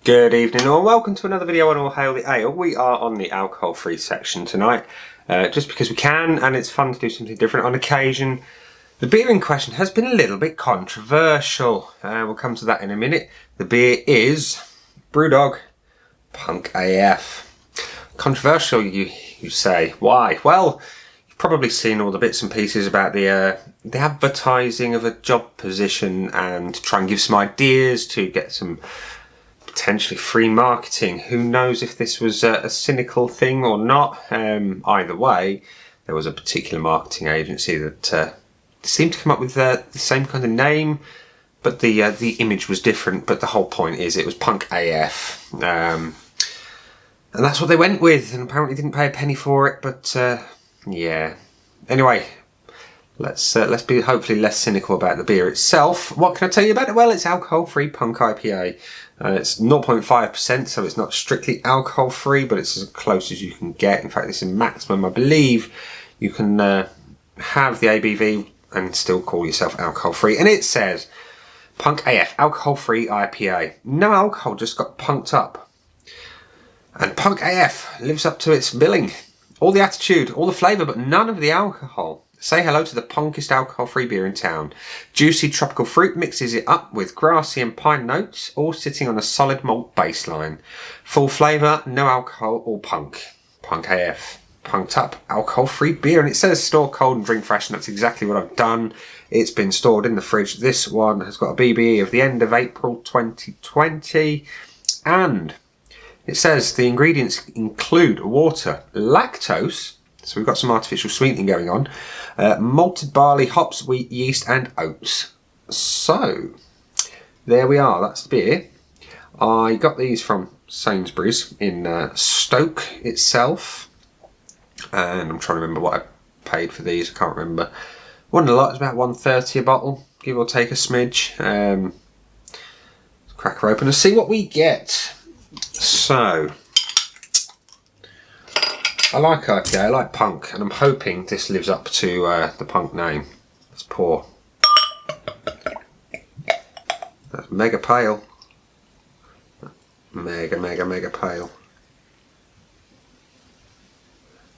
Good evening and welcome to another video on All Hail the Ale. We are on the alcohol-free section tonight, just because we can, and it's fun to do something different on occasion. The beer in question has been a little bit controversial. We'll come to that in a minute. The beer is Brewdog Punk AF. Controversial, you say. Why? Well, you've probably seen all the bits and pieces about the advertising of a job position and try and give some ideas to get some potentially free marketing. Who knows if this was a cynical thing or not. Either way, there was a particular marketing agency that seemed to come up with the same kind of name, but the image was different. But the whole point is it was Punk AF, and that's what they went with, and apparently didn't pay a penny for it. But yeah. Anyway, let's be hopefully less cynical about the beer itself. What can I tell you about it? Well, it's alcohol-free Punk IPA. It's 0.5%, so it's not strictly alcohol-free, but it's as close as you can get. In fact, it's a maximum. I believe you can have the ABV and still call yourself alcohol-free. And it says, Punk AF, alcohol-free IPA. No alcohol, just got punked up. And Punk AF lives up to its billing. All the attitude, all the flavour, but none of the alcohol. Say hello to the punkest alcohol-free beer in town. Juicy tropical fruit mixes it up with grassy and pine notes, all sitting on a solid malt baseline. Full flavour, no alcohol, all punk. Punk AF. Punked up, alcohol-free beer. And it says store cold and drink fresh, and that's exactly what I've done. It's been stored in the fridge. This one has got a BBE of the end of April 2020. And it says the ingredients include water, lactose, so we've got some artificial sweetening going on, malted barley, hops, wheat, yeast and oats. So there we are, that's the beer. I got these from Sainsbury's in Stoke itself, and I'm trying to remember what I paid for these. I can't remember. Wasn't a lot, it was about £1.30 a bottle, give or take a smidge. Crack her open and see what we get. So I like IPA, I like punk, and I'm hoping this lives up to the punk name. Let's pour. That's mega pale. Mega pale.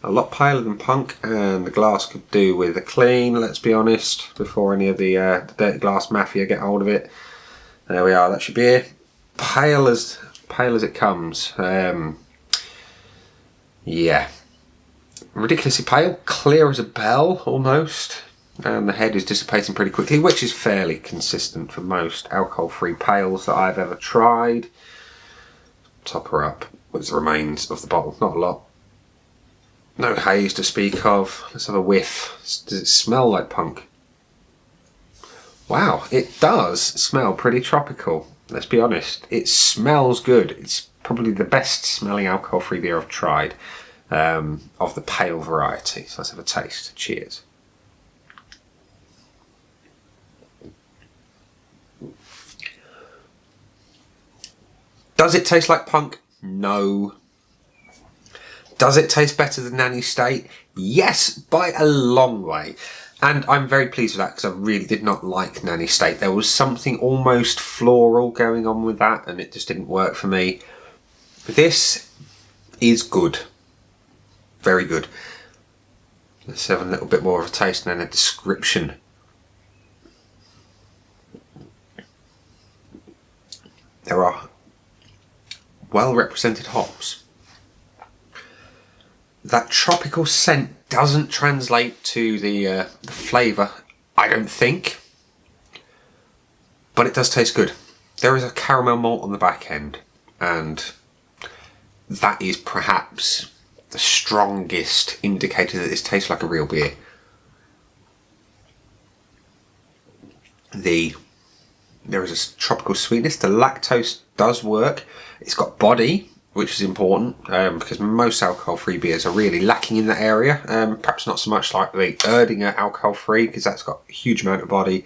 A lot paler than punk, and the glass could do with a clean, let's be honest, before any of the dirty glass mafia get hold of it. There we are, that's your beer. Pale as it comes. Yeah. Ridiculously pale, clear as a bell almost, and the head is dissipating pretty quickly, which is fairly consistent for most alcohol-free pales that I've ever tried. Top her up with the remains of the bottle, not a lot. No haze to speak of. Let's have a whiff. Does it smell like punk? Wow, it does smell pretty tropical, let's be honest. It smells good. It's probably the best smelling alcohol-free beer I've tried. Of the pale variety. So let's have a taste. Cheers. Does it taste like punk? No. Does it taste better than Nanny State? Yes, by a long way. And I'm very pleased with that because I really did not like Nanny State. There was something almost floral going on with that and it just didn't work for me. This is good. Very good. Let's have a little bit more of a taste and then a description. There are well represented hops. That tropical scent doesn't translate to the flavour, I don't think, but it does taste good. There is a caramel malt on the back end, and that is perhaps the strongest indicator that this tastes like a real beer. There is a tropical sweetness. The lactose does work. It's got body, which is important because most alcohol-free beers are really lacking in that area. Perhaps not so much like the Erdinger alcohol-free because that's got a huge amount of body.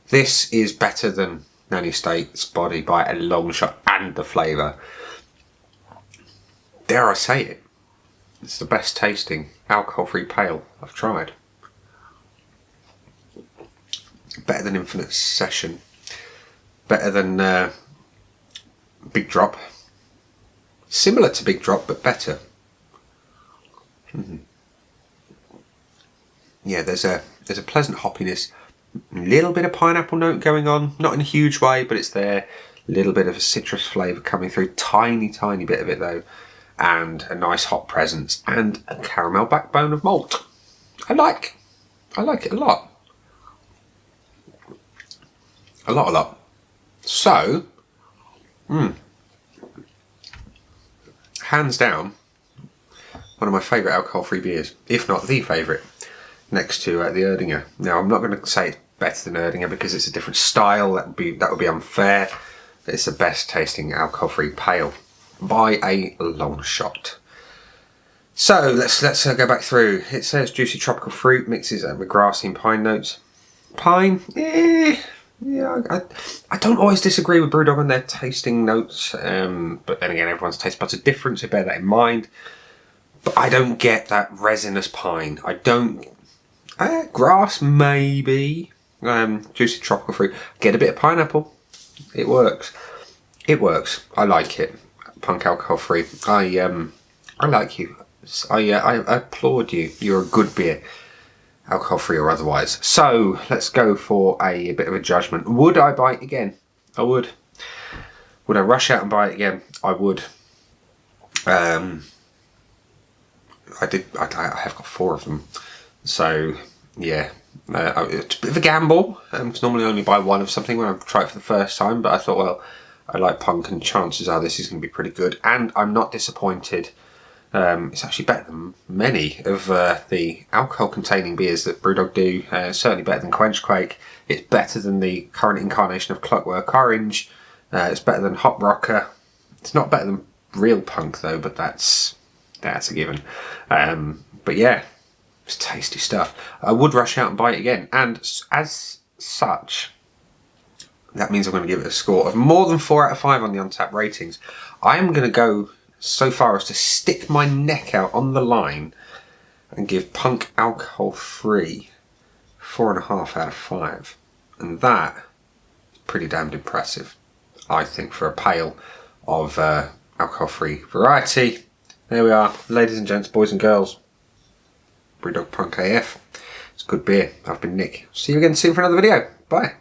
This is better than Nanny State's body by a long shot, and the flavour. Dare I say it? It's the best tasting alcohol-free pale I've tried. Better than Infinite Session. Better than Big Drop. Similar to Big Drop, but better. Yeah, there's a pleasant hoppiness, a little bit of pineapple note going on, not in a huge way, but it's there. A little bit of a citrus flavour coming through, tiny bit of it though, and a nice hop presence, and a caramel backbone of malt. I like it a lot. A lot. So, hands down, one of my favourite alcohol-free beers, if not the favourite, next to the Erdinger. Now, I'm not going to say it's better than Erdinger because it's a different style. That would be unfair. But it's the best tasting alcohol-free pale by a long shot. So let's go back through. It says juicy tropical fruit mixes with grassy and pine notes. Pine, yeah, I don't always disagree with Brewdog on their tasting notes, but then again, everyone's taste buds are different, so bear that in mind. But I don't get that resinous pine. I don't. Grass maybe. Juicy tropical fruit. Get a bit of pineapple. It works. It works. I like it. Punk alcohol free. I like you. I applaud you. You're a good beer. Alcohol free or otherwise. So let's go for a bit of a judgment. Would I buy it again? I would. Would I rush out and buy it again? I would. I have got 4 of them. So yeah, it's a bit of a gamble. To normally only buy 1 of something when I try it for the first time, but I thought, well, I like Punk and chances are this is going to be pretty good. And I'm not disappointed. It's actually better than many of the alcohol-containing beers that Brewdog do. Certainly better than Quenchquake. It's better than the current incarnation of Clockwork Orange. It's better than Hop Rocker. It's not better than real Punk though, but that's a given. But yeah, it's tasty stuff. I would rush out and buy it again, and as such, that means I'm going to give it a score of more than 4 out of 5 on the Untapped ratings. I am going to go so far as to stick my neck out on the line and give Punk alcohol free 4.5 out of 5, and that is pretty damned impressive, I think, for a pale of alcohol free variety. There we are, ladies and gents, boys and girls. Brewdog Punk AF. It's good beer. I've been Nick. See you again soon for another video. Bye.